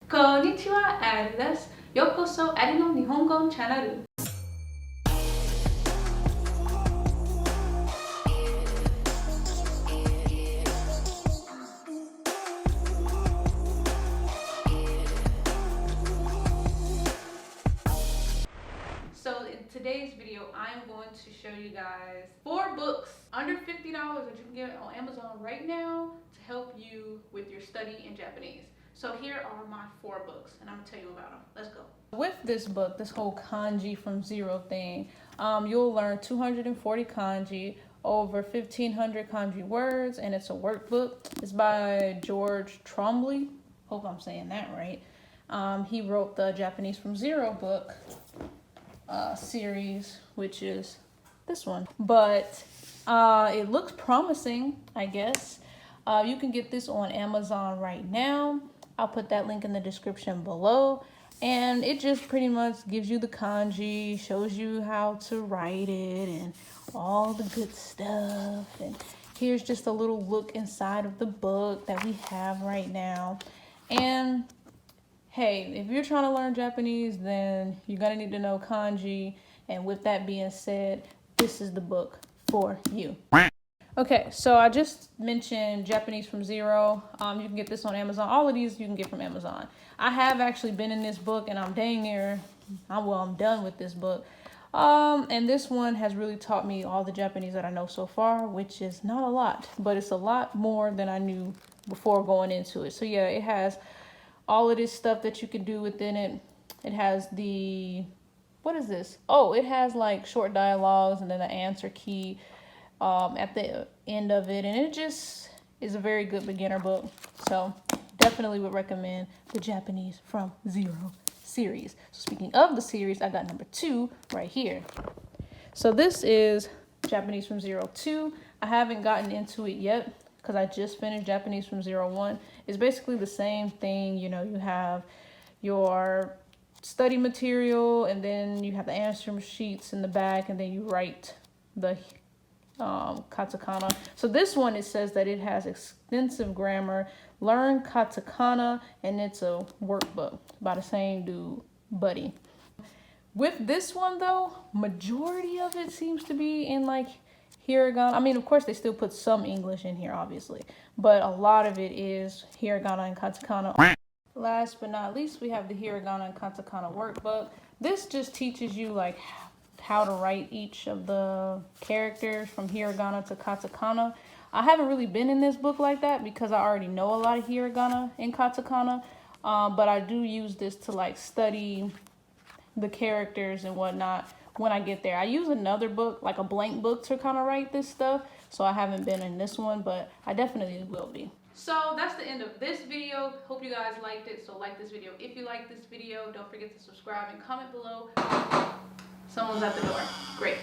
Konnichiwa, Ari desu. Yokoso Ari no Nihongo channel. So in today's video, I'm going to show you guys 4 books under $50 that you can get on Amazon right now to help you with your study in Japanese. So here are my 4 books, and I'm gonna tell you about them. Let's go. With this book, this whole Kanji from Zero thing, you'll learn 240 kanji, over 1,500 kanji words, and it's a workbook. It's by George Trombley. Hope I'm saying that right. He wrote the Japanese from Zero book series, which is this one. But it looks promising, I guess. You can get this on Amazon right now. I'll put that link in the description below. And it just pretty much gives you the kanji, shows you how to write it, and all the good stuff. And here's just a little look inside of the book that we have right now. And hey, if you're trying to learn Japanese, then you're gonna need to know kanji. And with that being said, this is the book for you. Okay, so I just mentioned Japanese from Zero. You can get this on Amazon. All of these you can get from Amazon. I have actually been in this book, and I'm done with this book. And this one has really taught me all the Japanese that I know so far, which is not a lot, but it's a lot more than I knew before going into it. So yeah, it has all of this stuff that you can do within it. It has what is this? Oh, it has like short dialogues and then the answer key at the end of it, and it just is a very good beginner book. So definitely would recommend the Japanese from Zero series. So speaking of the series, I got number 2 right here. So this is Japanese from Zero 2. I haven't gotten into it yet because I just finished Japanese from Zero 1. It's basically the same thing. You know, you have your study material, and then you have the answer sheets in the back, and then you write the katakana. So this one, it says that it has extensive grammar, learn katakana, and it's a workbook by the same dude, Buddy. With this one though, majority of it seems to be in like hiragana. I mean, of course they still put some English in here, obviously, but a lot of it is hiragana and katakana. Last but not least, we have the hiragana and katakana workbook. This just teaches you like how to write each of the characters from hiragana to katakana. I haven't really been in this book like that because I already know a lot of hiragana and katakana, but I do use this to like study the characters and whatnot when I get there. I use another book, like a blank book, to kind of write this stuff, so I haven't been in this one, but I definitely will be. So that's the end of this video. Hope you guys liked it. So like this video if you like this video. Don't forget to subscribe and comment below. Someone's at the door. Great.